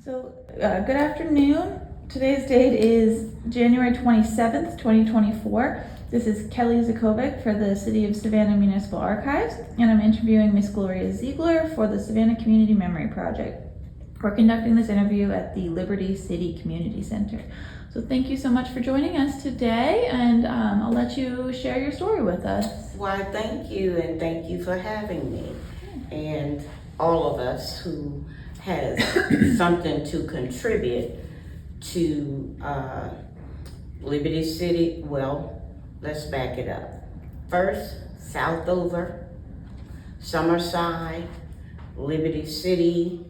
Good afternoon. Today's date is January 27th, 2024. This is Kelly Zakovic for the City of Savannah Municipal Archives, and I'm interviewing Miss Gloria Zeigler for the Savannah Community Memory Project. We're conducting this interview at the Liberty City Community Center. So thank you so much for joining us today, and I'll let you share your story with us. Why, thank you, and thank you for having me. And all of us who has something to contribute to Liberty City. Well, let's back it up. First, Southover, Summerside, Liberty City,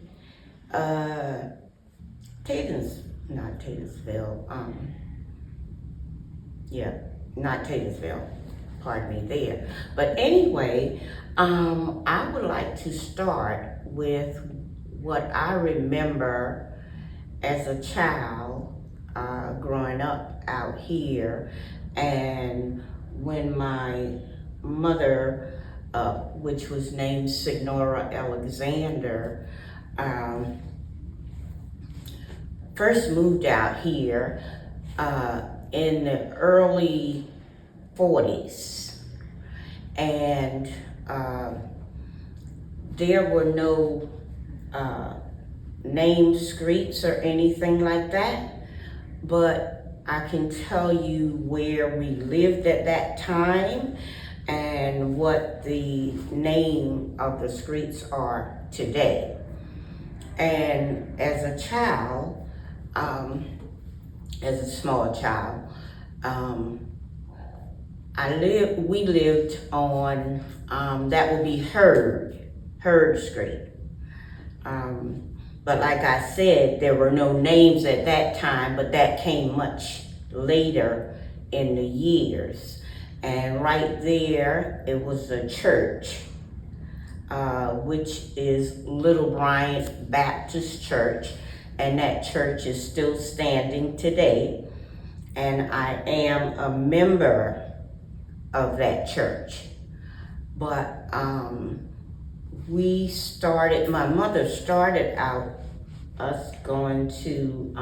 not Taylorsville, pardon me there. But anyway, I would like to start with what I remember as a child growing up out here, and when my mother, which was named Signora Alexander, first moved out here in the early 40s, and there were no named streets or anything like that, but I can tell you where we lived at that time and what the name of the streets are today. And as a child, as a small child, we lived on, that would be Hurd Street. But like I said, there were no names at that time, but that came much later in the years. And right there, it was a church, which is Little Bryant Baptist Church. And that church is still standing today. And I am a member of that church. But my mother started out us going to,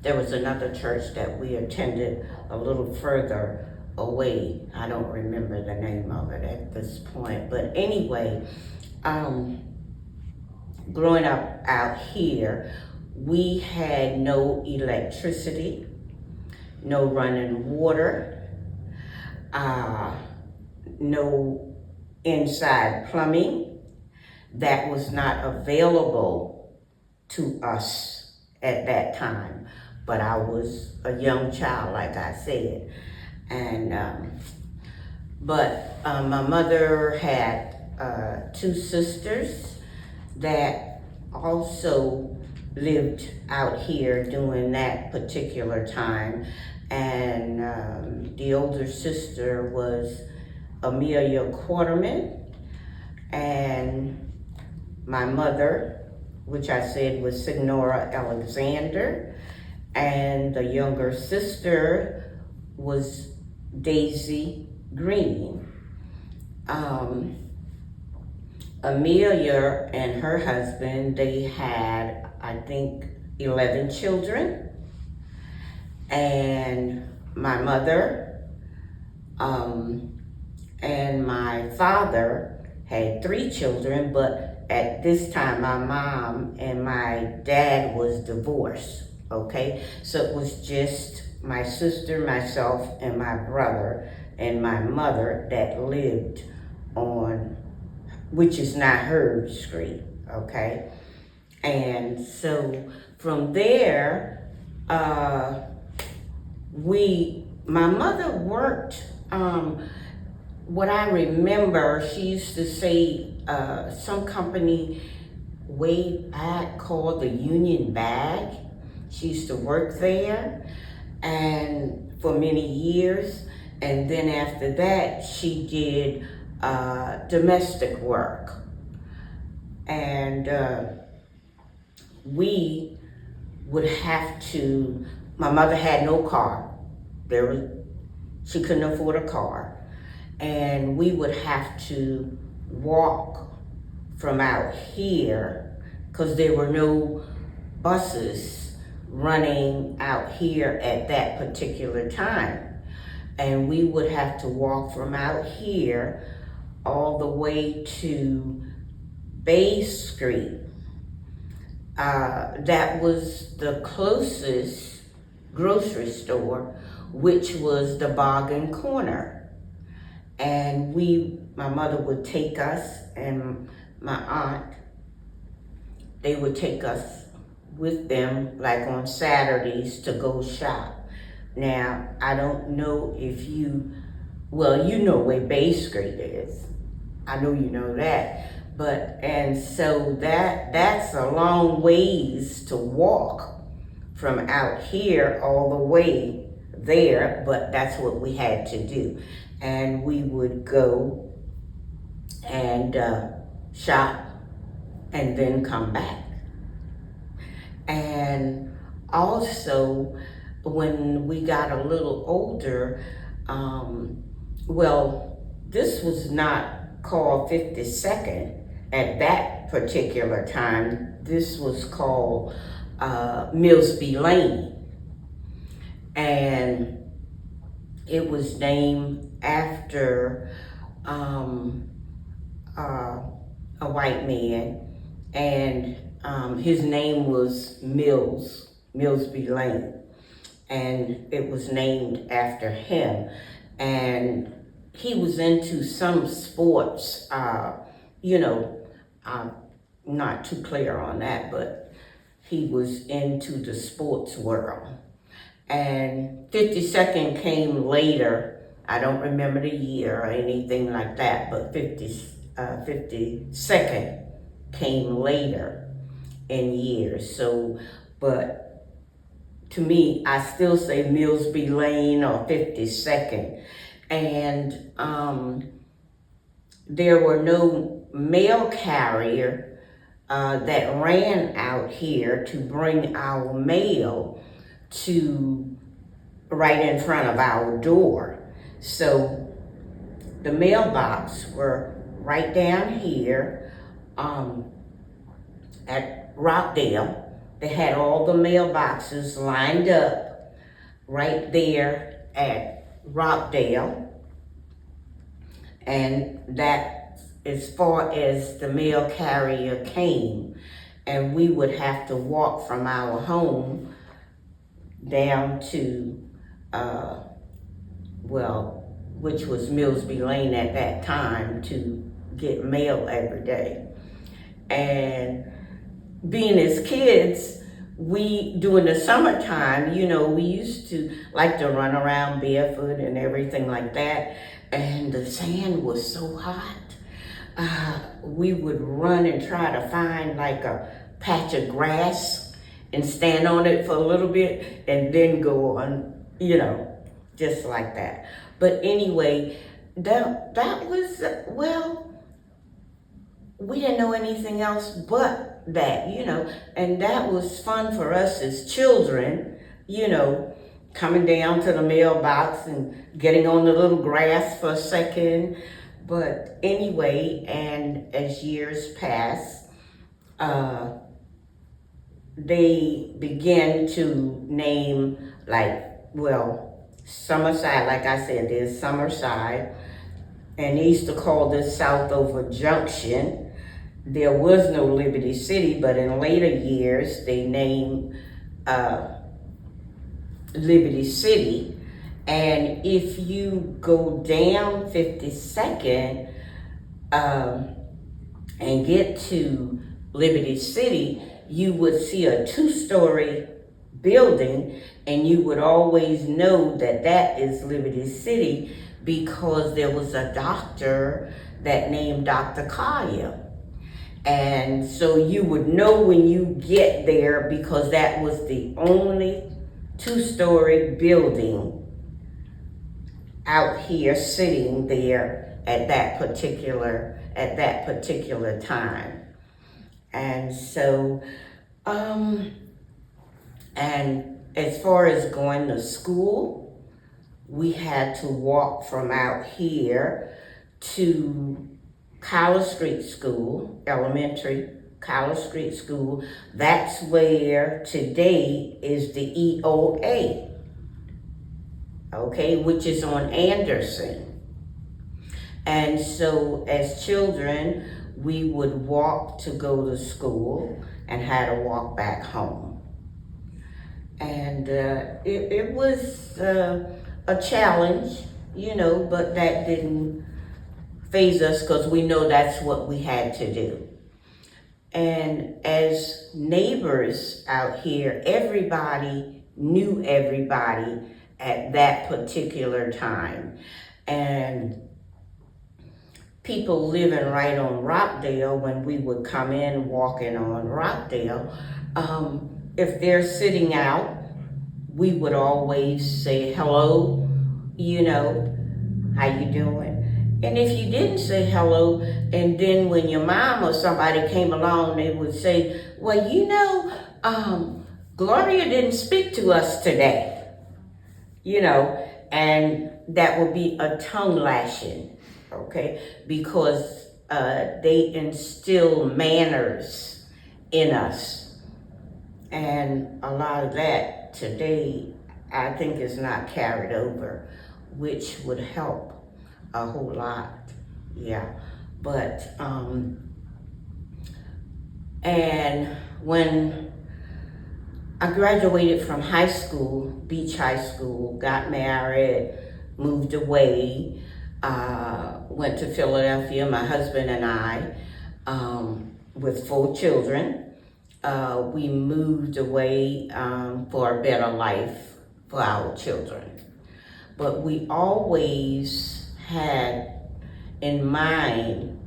there was another church that we attended a little further away. I don't remember the name of it at this point. But anyway, growing up out here, we had no electricity, no running water, no inside plumbing. That was not available to us at that time. But I was a young child, like I said. And my mother had two sisters that also lived out here during that particular time. And the older sister was Amelia Quarterman, and my mother, which I said was Signora Alexander, and the younger sister was Daisy Green. Amelia and her husband, they had, I think, 11 children. And my mother and my father had 3 children, but at this time, my mom and my dad was divorced, okay? So it was just my sister, myself, and my brother, and my mother that lived on, which is not Hurd Street, okay? And so from there, my mother worked, what I remember, she used to say some company way back called the Union Bag. She used to work there and for many years. And then after that, she did domestic work. And we would have to, my mother had no car. She couldn't afford a car. And we would have to walk from out here because there were no buses running out here at that particular time. And we would have to walk from out here all the way to Bay Street. That was the closest grocery store, which was the Bargain Corner. And my mother would take us, and my aunt, they would take us with them like on Saturdays to go shop. Now, I don't know if you know where Bay Street is. I know you know that. And so that's a long ways to walk from out here all the way there, but that's what we had to do. And we would go and shop and then come back. And also, when we got a little older, this was not called 52nd at that particular time. This was called Millsby Lane. And it was named after a white man, and his name was Millsby Lane. And it was named after him. And he was into some sports, I'm not too clear on that, but he was into the sports world. And 52nd came later. I don't remember the year or anything like that, but 52nd came later in years. So, but to me, I still say Millsby Lane or 52nd. And there were no mail carrier that ran out here to bring our mail to right in front of our door. So the mailbox were right down here at Rockdale. They had all the mailboxes lined up right there at Rockdale. And that, as far as the mail carrier came, and we would have to walk from our home down to, which was Millsby Lane at that time, to get mail every day. And being as kids, during the summertime, we used to like to run around barefoot and everything like that. And the sand was so hot. We would run and try to find like a patch of grass and stand on it for a little bit and then go on, just like that. But anyway, that was, we didn't know anything else but that, and that was fun for us as children, coming down to the mailbox and getting on the little grass for a second. But anyway, and as years passed, they began to name Summerside, like I said, there's Summerside, and they used to call this Southover Junction. There was no Liberty City, but in later years, they named Liberty City. And if you go down 52nd and get to Liberty City, you would see a 2-story building, and you would always know that is Liberty City because there was a doctor that named Dr. Collier. And so you would know when you get there because that was the only 2-story building out here sitting there at that particular time. And so, and as far as going to school, we had to walk from out here to College Street School, elementary, College Street School. That's where today is the EOA, okay, which is on Anderson. And so as children, we would walk to go to school and had to walk back home. And it was a challenge, you know, but that didn't faze us because we know that's what we had to do. And as neighbors out here, everybody knew everybody at that particular time. And people living right on Rockdale, when we would come in walking on Rockdale, if they're sitting out, we would always say hello, you know, how you doing? And if you didn't say hello, and then when your mom or somebody came along, they would say, well, you know, Gloria didn't speak to us today, you know, and that would be a tongue lashing, okay, because they instill manners in us. And a lot of that today, I think, is not carried over, which would help a whole lot, yeah. But, and when I graduated from high school, Beach High School, got married, moved away, went to Philadelphia, my husband and I, with 4 children. We moved away for a better life for our children. But we always had in mind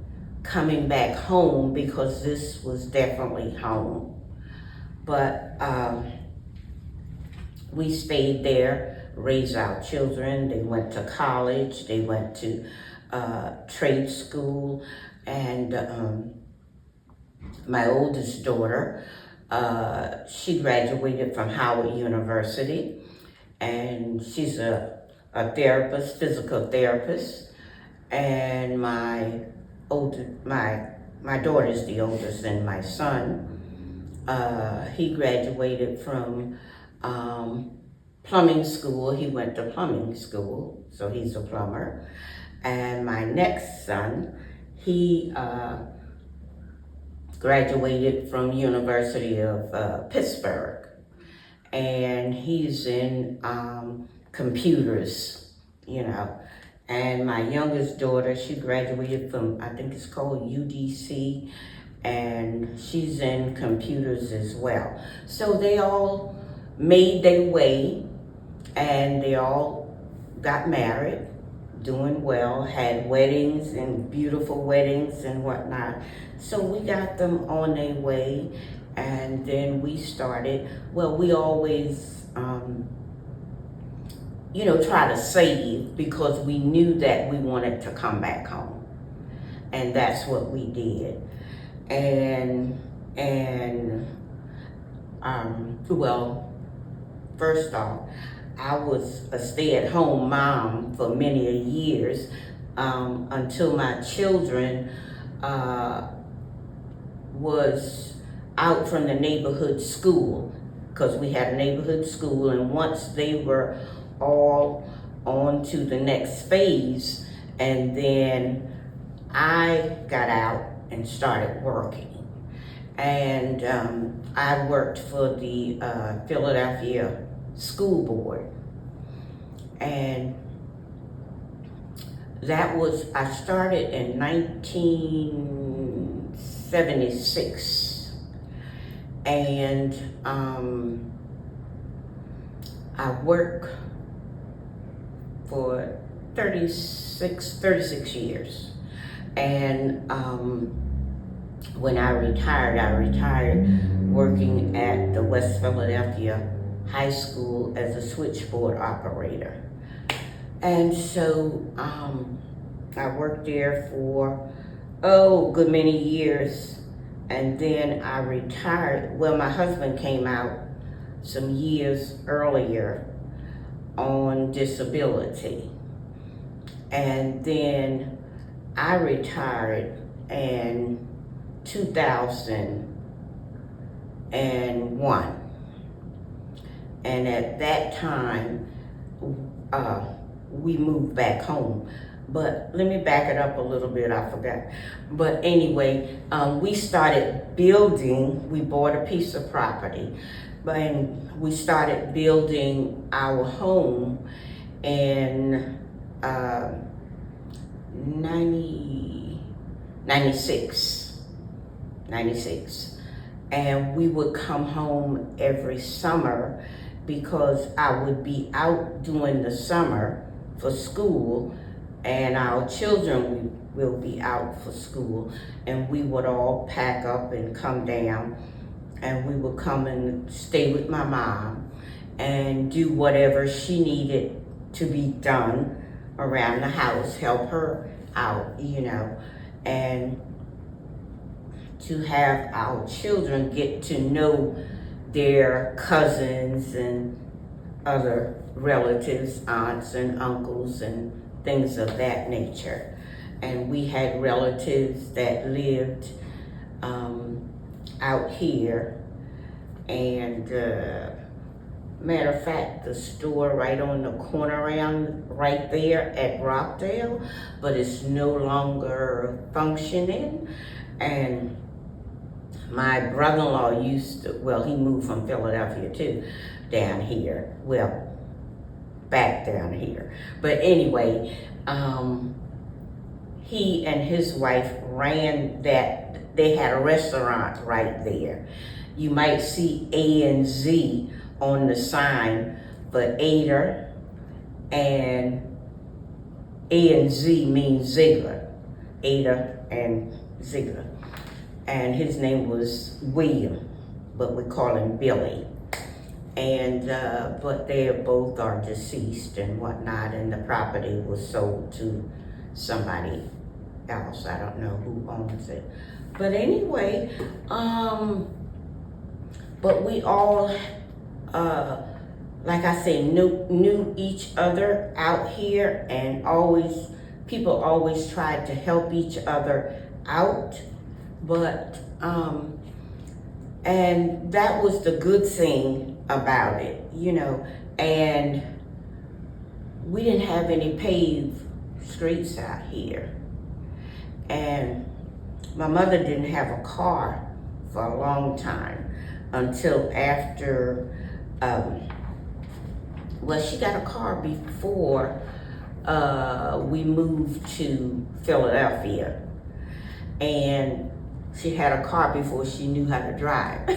coming back home because this was definitely home. But we stayed there, raised our children. They went to college, they went to trade school, and my oldest daughter, she graduated from Howard University, and she's a therapist, physical therapist. And my daughter's the oldest, and my son, he graduated from plumbing school. He went to plumbing school, so he's a plumber. And my next son, he graduated from University of Pittsburgh, and he's in computers, you know. And my youngest daughter, she graduated from, I think it's called UDC, and she's in computers as well. So they all made their way, and they all got married, doing well, had weddings and beautiful weddings and whatnot. So we got them on their way, and then we started, well, we always, you know, try to save because we knew that we wanted to come back home. And that's what we did. And well, first off, I was a stay-at-home mom for many years until my children was out from the neighborhood school, because we had a neighborhood school, and once they were all on to the next phase, and then I got out and started working. And I worked for the Philadelphia School Board. And that was, I started in 1976. And I worked for 36 years. And when I retired working at the West Philadelphia High School as a switchboard operator. And so I worked there for, a good many years. And then I retired. Well, my husband came out some years earlier on disability. And then I retired and 2001. And at that time, we moved back home. But let me back it up a little bit, I forgot. But anyway, we started building, we bought a piece of property, and we started building our home in 96. And we would come home every summer because I would be out during the summer for school, and our children will be out for school, and we would all pack up and come down, and we would come and stay with my mom and do whatever she needed to be done around the house, help her out, and to have our children get to know their cousins and other relatives, aunts and uncles and things of that nature. And we had relatives that lived out here, and matter of fact, the store right on the corner right there at Rockdale, but it's no longer functioning. And my brother-in-law he moved from Philadelphia too, down here. Well, back down here. But anyway, he and his wife ran that, they had a restaurant right there. You might see A&Z on the sign, but Ada and A&Z means Zeigler. Ada and Zeigler. And his name was William, but we call him Billy. And but they both are deceased and whatnot, and the property was sold to somebody else. I don't know who owns it. But anyway, but we all, like I say, knew each other out here, and people always tried to help each other out. But, and that was the good thing about it, and we didn't have any paved streets out here. And my mother didn't have a car for a long time until after, she got a car before we moved to Philadelphia. And she had a car before she knew how to drive.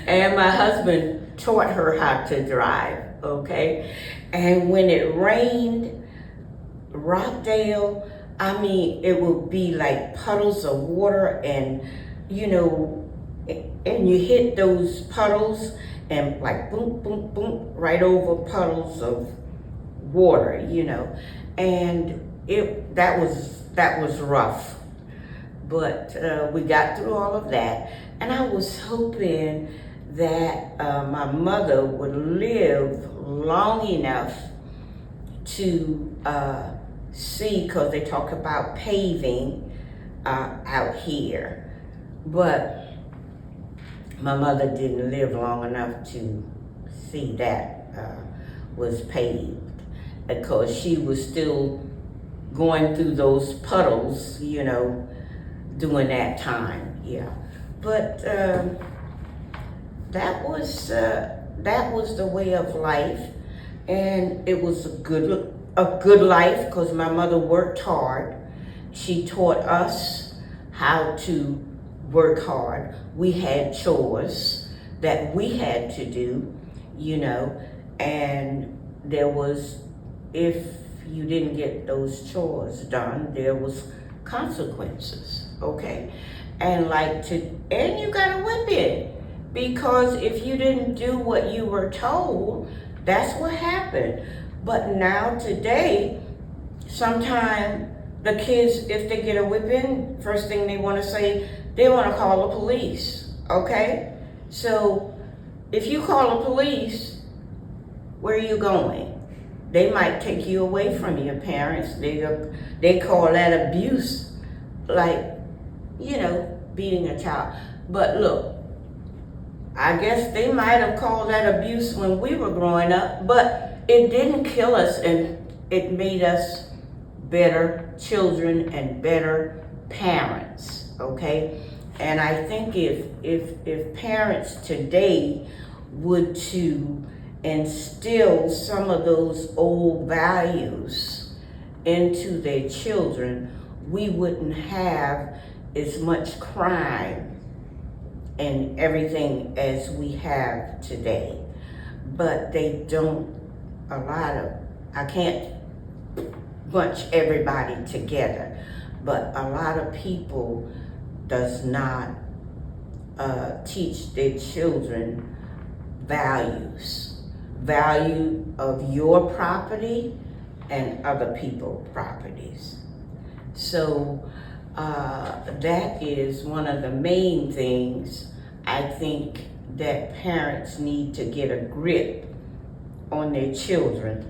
And my husband taught her how to drive, okay? And when it rained, Rockdale, it would be like puddles of water, and and you hit those puddles and like boom, boom, boom, right over puddles of water, and that was rough. But we got through all of that, and I was hoping that my mother would live long enough to see, because they talk about paving out here. But my mother didn't live long enough to see that was paved, because she was still going through those puddles, during that time, yeah. But that was the way of life, and it was a good life, because my mother worked hard. She taught us how to work hard. We had chores that we had to do, and there was, if you didn't get those chores done, there was consequences. Okay, and you got a whipping, because if you didn't do what you were told, that's what happened. But now today, sometimes the kids, if they get a whipping, first thing they want to say, they want to call the police. Okay, so if you call the police, where are you going? They might take you away from your parents. They call that abuse. Like, beating a child. But look, I guess they might have called that abuse when we were growing up, but it didn't kill us, and it made us better children and better parents, okay? And I think if parents today would to instill some of those old values into their children, we wouldn't have as much crime and everything as we have today. But they don't, I can't bunch everybody together, but a lot of people does not teach their children value of your property and other people's properties. So that is one of the main things I think that parents need to get a grip on their children.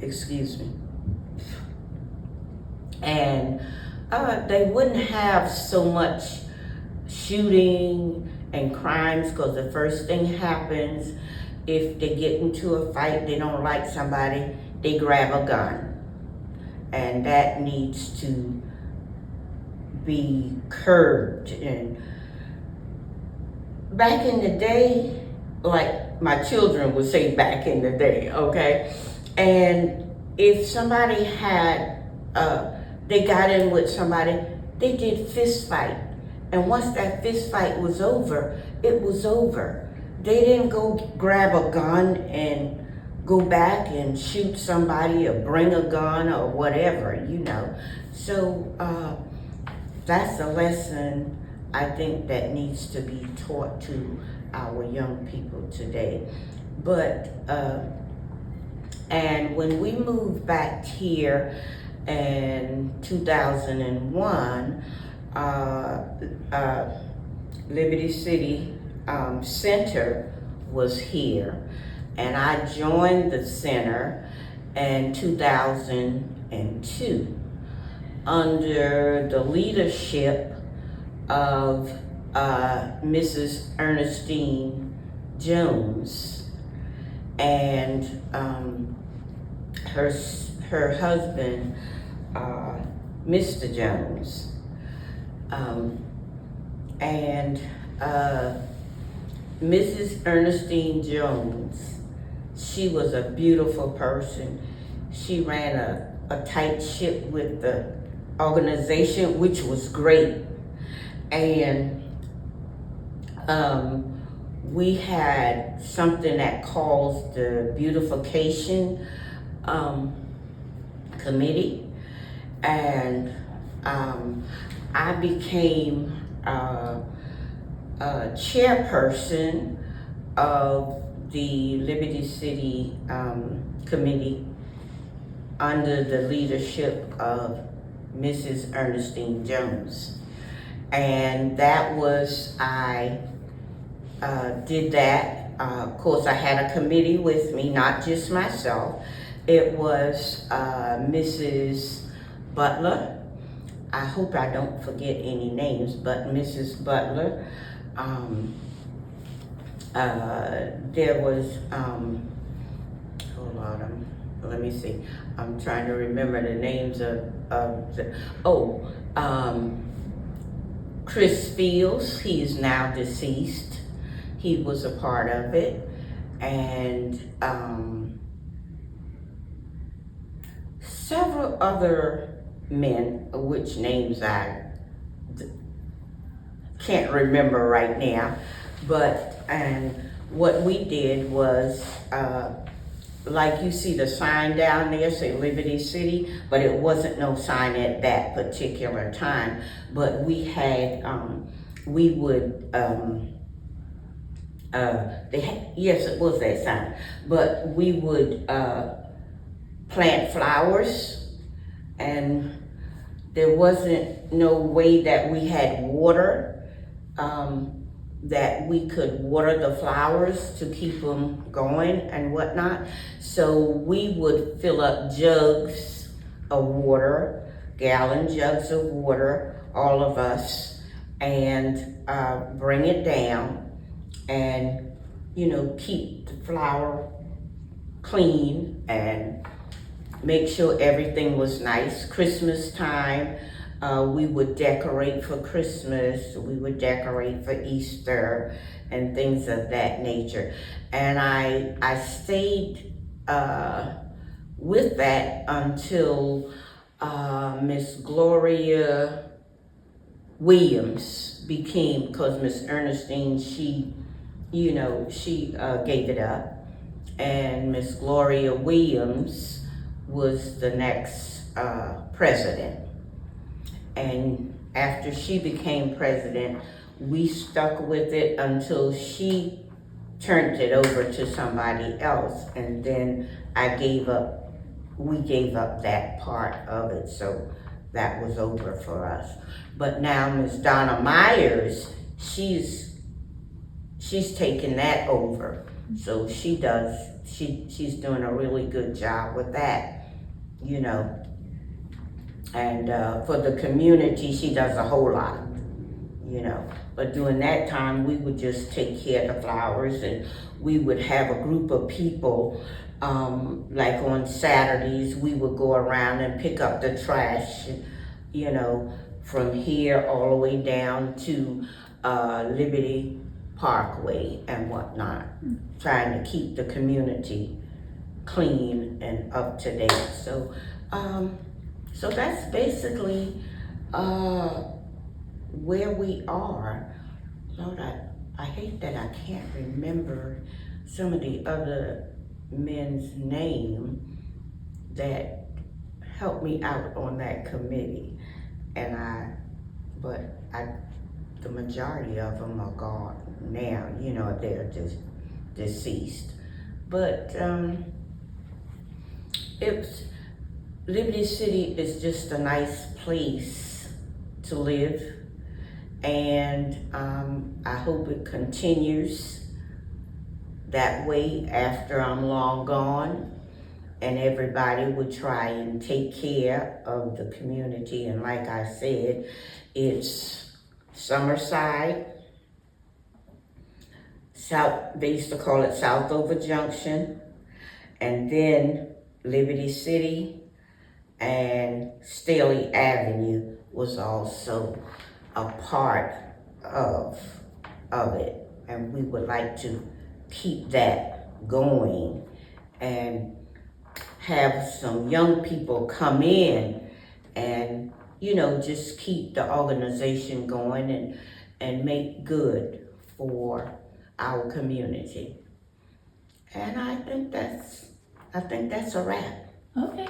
Excuse me. And they wouldn't have so much shooting and crimes, because the first thing happens if they get into a fight, they don't like somebody, they grab a gun. And that needs to be curbed. And back in the day, like my children would say back in the day, okay? And if somebody had, they got in with somebody, they did fist fight. And once that fist fight was over, it was over. They didn't go grab a gun and go back and shoot somebody or bring a gun or whatever, So that's a lesson I think that needs to be taught to our young people today. But, and when we moved back here in 2001, Liberty City Center was here, and I joined the center in 2002 under the leadership of Mrs. Ernestine Jones and her husband, Mr. Jones. And Mrs. Ernestine Jones, she was a beautiful person. She ran a tight ship with the organization, which was great. And we had something that calls the beautification committee, and I became chairperson of the Liberty City committee under the leadership of Mrs. Ernestine Jones. And that was, I did that. Of course, I had a committee with me, not just myself. It was Mrs. Butler. I hope I don't forget any names, but Mrs. Butler. There was, hold on, let me see. I'm trying to remember the names of Chris Fields. He is now deceased. He was a part of it. And several other men, which names I can't remember right now, but and what we did was like you see the sign down there say Liberty City, but it wasn't no sign at that particular time. But we had we would yes, it was that sign, but we would plant flowers. And there wasn't no way that we had water, that we could water the flowers to keep them going and whatnot. So we would fill up jugs of water gallon jugs of water, all of us, and bring it down and, keep the flower clean and make sure everything was nice. Christmas time, we would decorate for Christmas, we would decorate for Easter and things of that nature. And I stayed with that until Miss Gloria Williams became, because Miss Ernestine, she gave it up. And Miss Gloria Williams was the next president. And after she became president, we stuck with it until she turned it over to somebody else. And then we gave up that part of it, so that was over for us. But now Miss Donna Myers, she's taken that over. So she's doing a really good job with that, And for the community, she does a whole lot, But during that time, we would just take care of the flowers, and we would have a group of people, like on Saturdays, we would go around and pick up the trash, from here all the way down to Liberty Parkway and whatnot, trying to keep the community clean and up to date. So that's basically where we are. Lord, I hate that I can't remember some of the other men's name that helped me out on that committee, but the majority of them are gone now, they're just deceased. But Liberty City is just a nice place to live, and I hope it continues that way after I'm long gone, and everybody would try and take care of the community. And like I said, it's Summerside, they used to call it Southover Junction, and then Liberty City, and Staley Avenue was also a part of it. And we would like to keep that going and have some young people come in and just keep the organization going and make good for our community. And I think that's a wrap. Okay.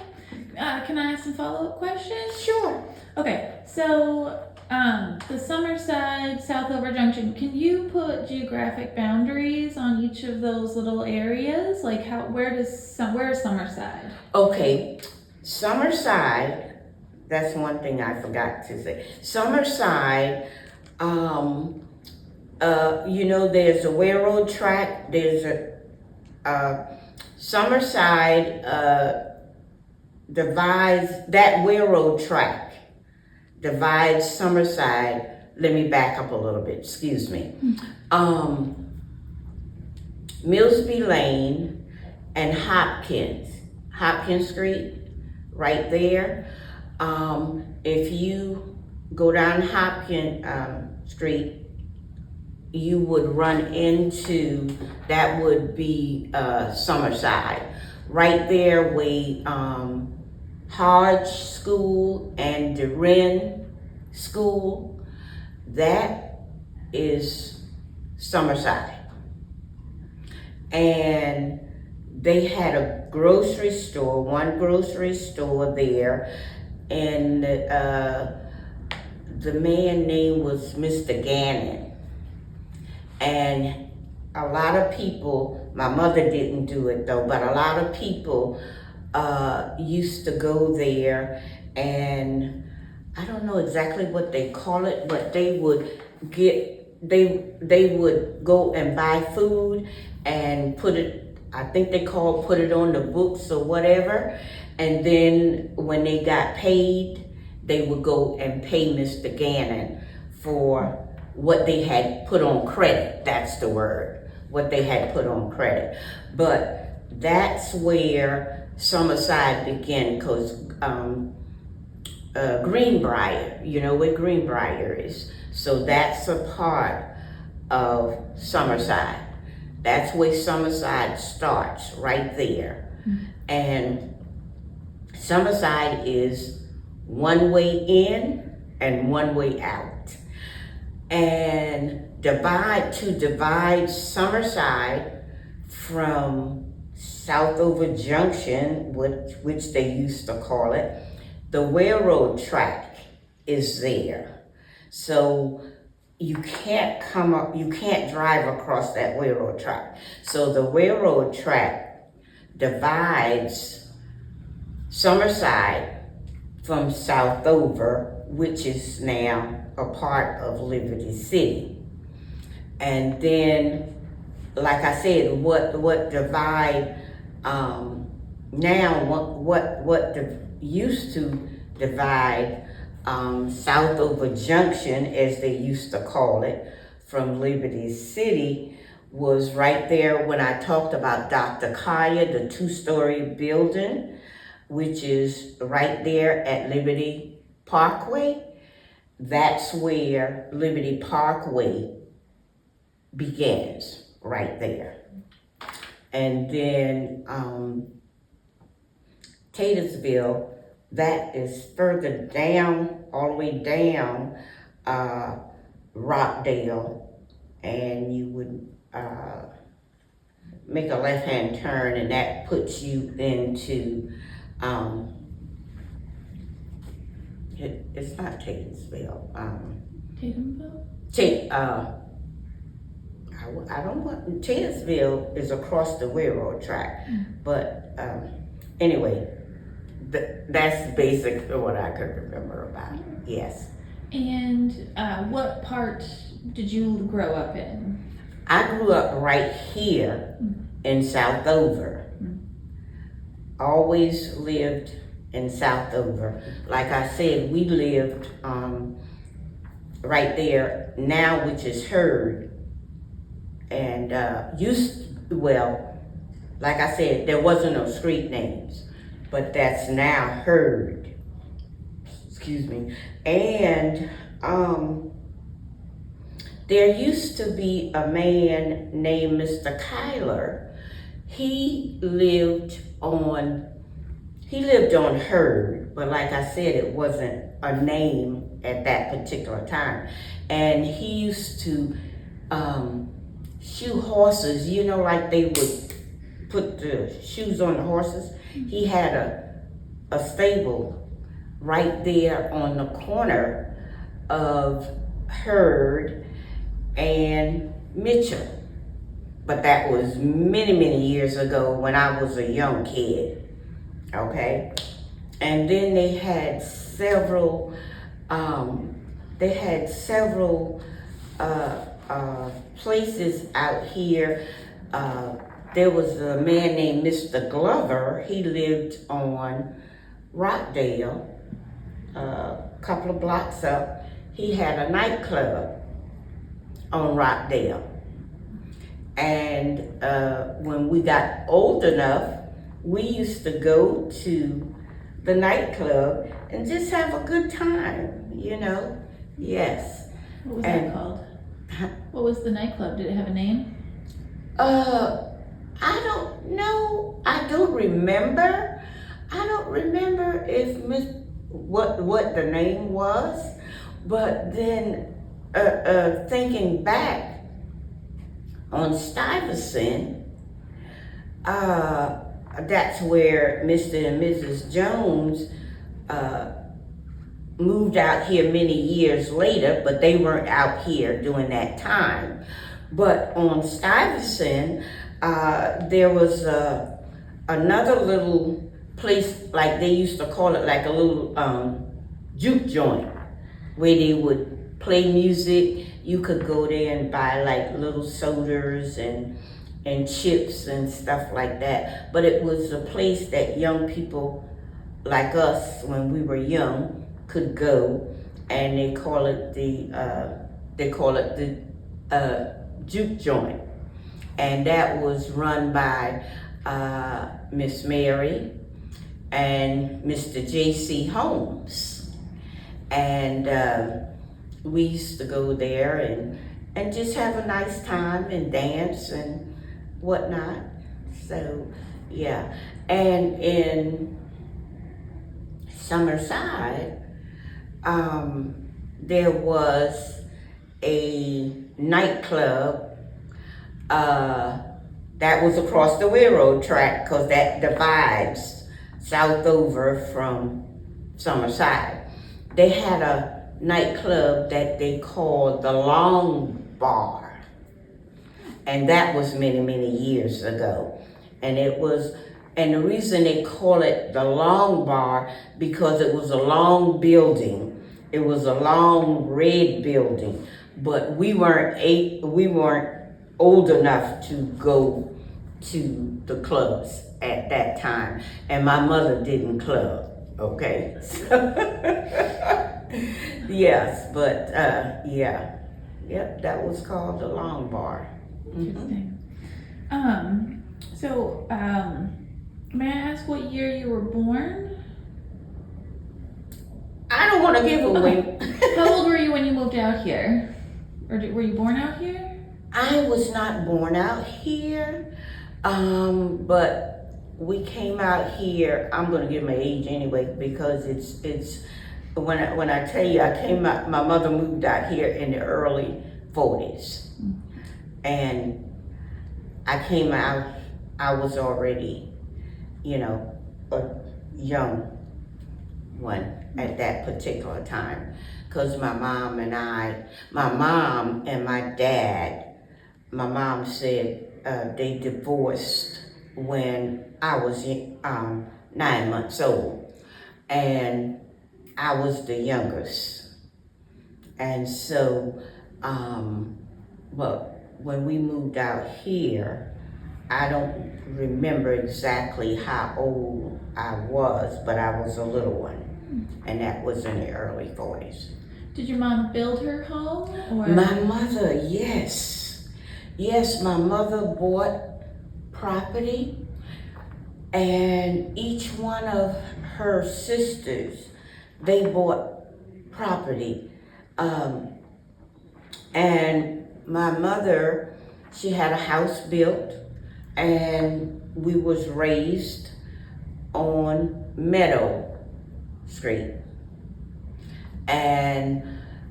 Can I ask some follow-up questions? Sure. Okay, so the Summerside, Southover Junction, can you put geographic boundaries on each of those little areas? Like where is Summerside? Okay, Summerside, that's one thing I forgot to say. Summerside, there's a railroad track, there's a Summerside divides, that railroad track divides Summerside. Let me back up a little bit, excuse me. Millsby Lane and Hopkins Street, right there. If you go down Hopkins Street, you would run into, that would be Summerside. Right there where Hodge School and DeRen School, that is Summerside. And they had a grocery store, one grocery store there, and the man's name was Mr. Gannon. And a lot of people, my mother didn't do it though, but a lot of people used to go there, and I don't know exactly what they call it, but they would go and buy food and put it, I think they put it on the books or whatever, and then when they got paid they would go and pay Mr. Gannon for what they had put on credit. That's the word, what they had put on credit. But that's where Summerside began, because Greenbrier, you know where Greenbrier is. So that's a part of Summerside. That's where Summerside starts, right there. And Summerside is one way in and one way out. And divide Summerside from Southover Junction, which they used to call it, the railroad track is there. So you can't drive across that railroad track. So the railroad track divides Summerside from Southover, which is now a part of Liberty City. And then, like I said, what divide now, what used to divide Southover Junction, as they used to call it, from Liberty City, was right there when I talked about Dr. Kaya, the 2-story building, which is right there at Liberty Parkway. That's where Liberty Parkway begins, right there. And then Taylorsville, that is further down, all the way down Rockdale, and you would make a left-hand turn, and that puts you into it's not Taylorsville. Tatumville? I don't want, Taylorsville is across the railroad track, but anyway, that's basically what I could remember about it. Yes. And what part did you grow up in? I grew up right here in Southover. Always lived in Southover. Like I said, we lived right there now, which is Hurd. And like I said, there wasn't no street names, but that's now Hurd. Excuse me. And there used to be a man named Mr. Kyler. He lived on Hurd, but like I said, it wasn't a name at that particular time. And he used to shoe horses, you know, like they would put the shoes on the horses. He had a stable right there on the corner of Hurd and Mitchell. But that was many, many years ago when I was a young kid, okay? And then they had several places out here. There was a man named Mr. Glover. He lived on Rockdale, a couple of blocks up. He had a nightclub on Rockdale. And when we got old enough, we used to go to the nightclub and just have a good time, you know? Yes. What was that called? What was the nightclub? Did it have a name? I don't know. I don't remember. I don't remember what the name was. But then thinking back on Stuyvesant, that's where Mr. and Mrs. Jones moved out here many years later, but they weren't out here during that time. But on Stuyvesant, there was another little place, like they used to call it, like a little juke joint, where they would play music. You could go there and buy like little sodas and chips and stuff like that. But it was a place that young people like us, when we were young, could go, and they call it the juke joint, and that was run by Miss Mary and Mr. J.C. Holmes, and we used to go there and just have a nice time and dance and whatnot. So yeah, and in Summerside, there was a nightclub that was across the railroad track, because that divides south over from Summerside. They had a nightclub that they called the Long Bar, and that was many, many years ago. And the reason they call it the Long Bar, because it was a long building. It was a long red building, but we weren't old enough to go to the clubs at that time, and my mother didn't club. Okay, yes, but yep, that was called the Long Bar. Interesting. So, may I ask what year you were born? I don't want to give away. How old were you when you moved out here? Or were you born out here? I was not born out here, but we came out here. I'm going to give my age anyway, because it's when I tell you I came out, my mother moved out here in the early 40s, and I came out, I was already, a young one at that particular time, because my mom and my dad, my mom said they divorced when I was 9 months old, and I was the youngest. And so, but when we moved out here, I don't remember exactly how old I was, but I was a little one, and that was in the early 40s. Did your mom build her home? Or? My mother, yes. Yes, my mother bought property, and each one of her sisters, they bought property. And my mother, she had a house built, and we was raised on Meadow Street. And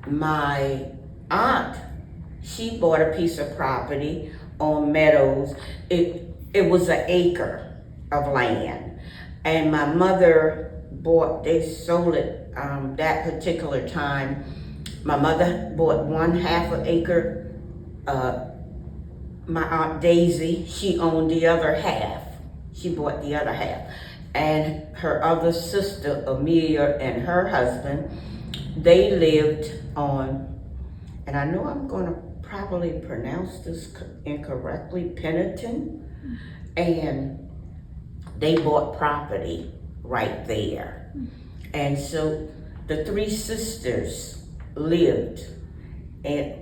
my aunt, she bought a piece of property on Meadows. It was an acre of land. And my mother they sold it that particular time. My mother bought 1/2 acre. My Aunt Daisy, she owned the other half. She bought the other half. And her other sister, Amelia, and her husband, they lived on, and I know I'm going to probably pronounce this incorrectly, Pennington, and they bought property right there. And so the 3 sisters lived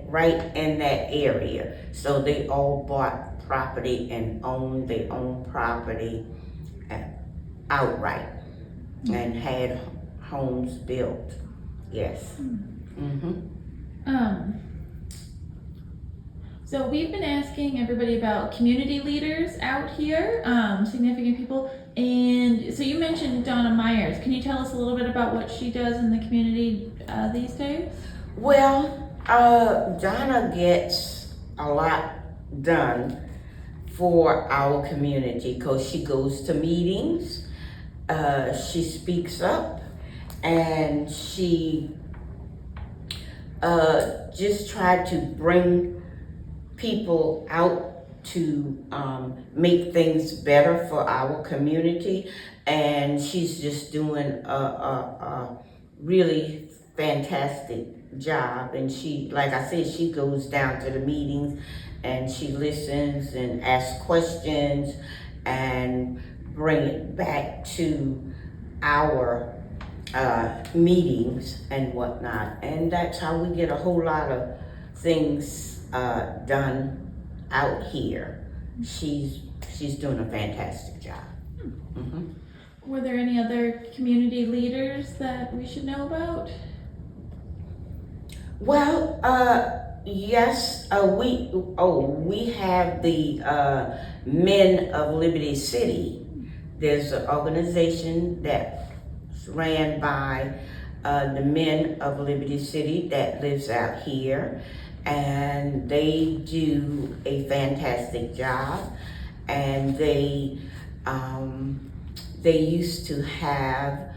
right in that area. So they all bought property and owned their own property outright and had homes built. Yes. So we've been asking everybody about community leaders out here, significant people. And so you mentioned Donna Myers. Can you tell us a little bit about what she does in the community these days? Well, Donna gets a lot done for our community, because she goes to meetings, she speaks up, and she just tried to bring people out to make things better for our community. And she's just doing a really fantastic job. And she, like I said, she goes down to the meetings and she listens and asks questions and bring it back to our meetings and whatnot, and that's how we get a whole lot of things done out here. She's doing a fantastic job. Mm-hmm. Were there any other community leaders that we should know about? Well, yes, we have the Men of Liberty City. There's an organization that's ran by the Men of Liberty City that lives out here, and they do a fantastic job. And they used to have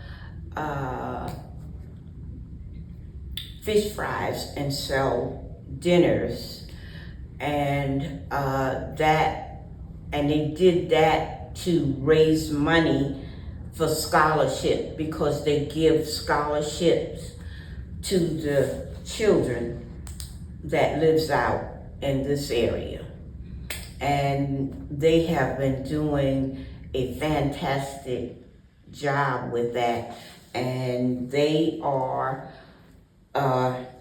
fish fries and sell dinners, and they did that to raise money for scholarship, because they give scholarships to the children that lives out in this area. And they have been doing a fantastic job with that, and they are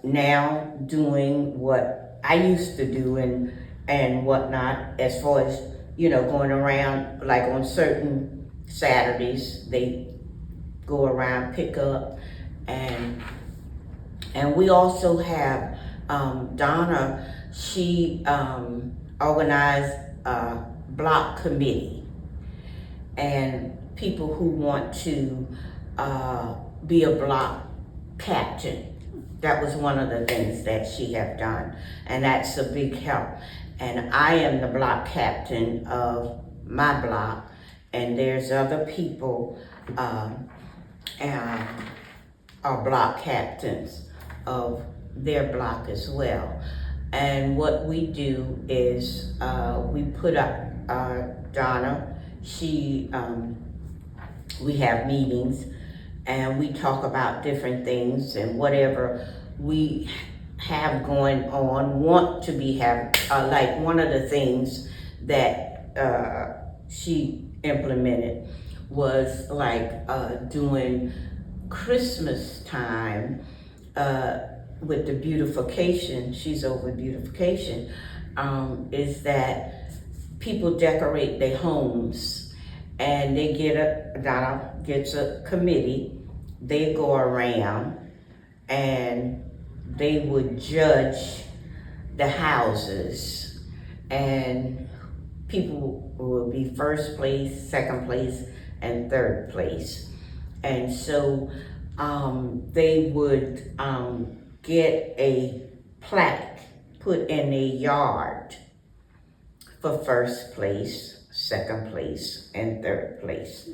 now doing what I used to do and whatnot, as far as, going around, like on certain Saturdays, they go around, pick up, and we also have Donna. She organized a block committee, and people who want to be a block captain. That was one of the things that she have done, and that's a big help. And I am the block captain of my block, and there's other people and are block captains of their block as well. And what we do is we put up Donna. We have meetings, and we talk about different things, and whatever we have going on, want to be having. Like one of the things that she implemented was like doing Christmas time with the beautification. She's over beautification. Is that people decorate their homes, and they Donna gets a committee. They go around and they would judge the houses, and people will be first place, second place, and third place. And so they would get a plaque put in a yard for first place, second place, and third place.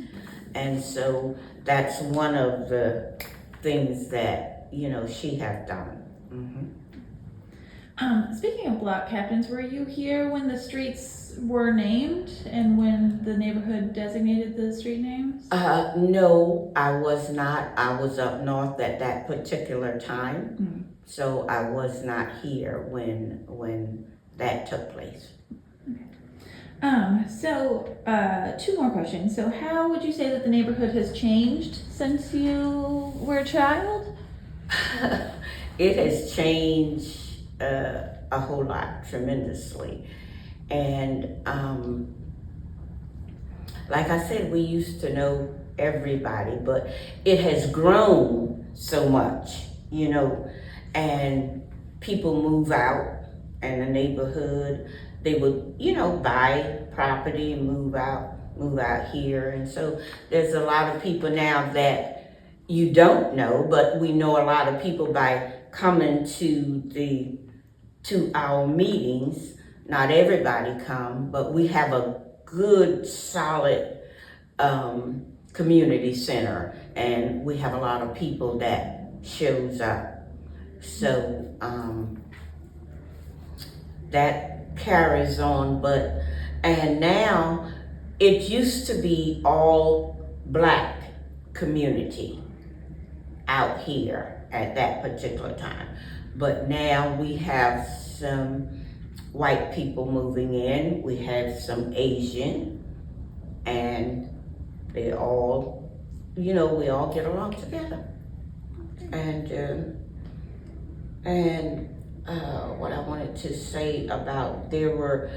And so that's one of the things that she have done. Mm-hmm. Speaking of block captains, were you here when the streets were named and when the neighborhood designated the street names? No, I was not. I was up north at that particular time. Mm. So I was not here when that took place. Okay. Two more questions. So how would you say that the neighborhood has changed since you were a child? It has changed a whole lot, tremendously. And like I said, we used to know everybody, but it has grown so much, and people move out, and the neighborhood, they would, buy property and move out here. And so there's a lot of people now that you don't know, but we know a lot of people by coming to our meetings. Not everybody come, but we have a good, solid community center, and we have a lot of people that shows up. So that carries on, and now it used to be all black community out here at that particular time, but now we have some white people moving in, we have some Asian, and they all, we all get along together. And what I wanted to say about there were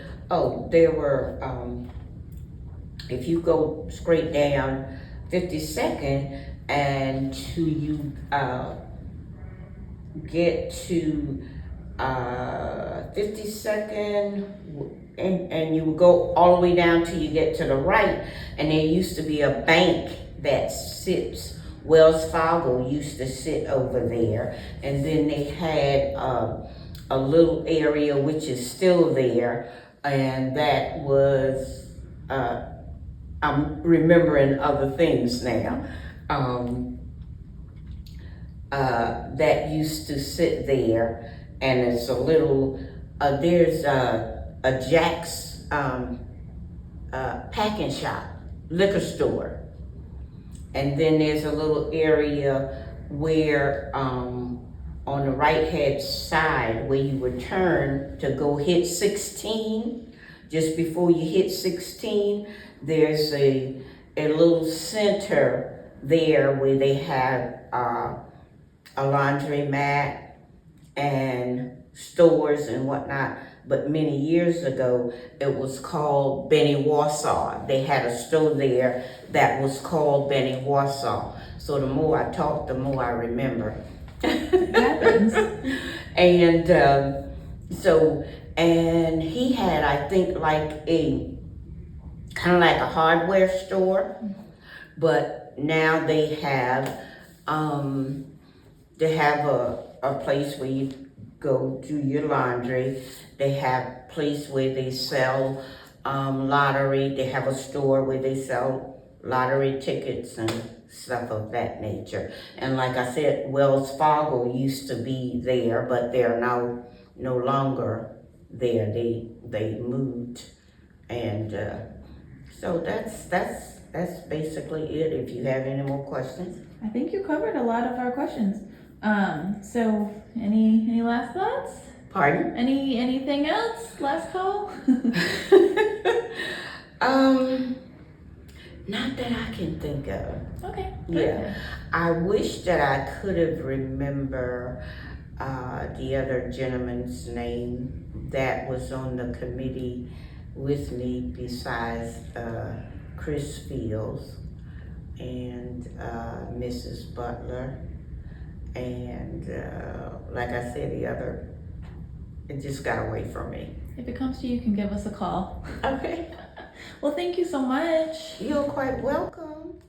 if you go straight down 52nd and till you get to 52nd and you go all the way down till you get to the right, and there used to be a bank that sits, Wells Fargo used to sit over there, and then they had a little area which is still there, and that was I'm remembering other things now. That used to sit there, and it's a little, there's a Jack's packing shop, liquor store. And then there's a little area where on the right hand side where you would turn to go hit 16, just before you hit 16, there's a little center there where they have a laundromat and stores and whatnot. But many years ago, it was called Benny Warsaw. They had a store there that was called Benny Warsaw. So the more I talk, the more I remember. It happens. And he had, I think, like kind of like a hardware store, but now they have a place where you go do your laundry. They have a place where they sell lottery. They have a store where they sell lottery tickets and stuff of that nature. And like I said, Wells Fargo used to be there, but they're now no longer there. They moved, and so that's basically it. If you have any more questions. I think you covered a lot of our questions. So any last thoughts? Pardon? Anything else? Last call? Not that I can think of. Okay. Yeah. I wish that I could have remember the other gentleman's name that was on the committee with me besides Chris Fields and Mrs. Butler. And like I said, the other, it just got away from me. If it comes to you, can give us a call. Okay. Well, thank you so much. You're quite welcome.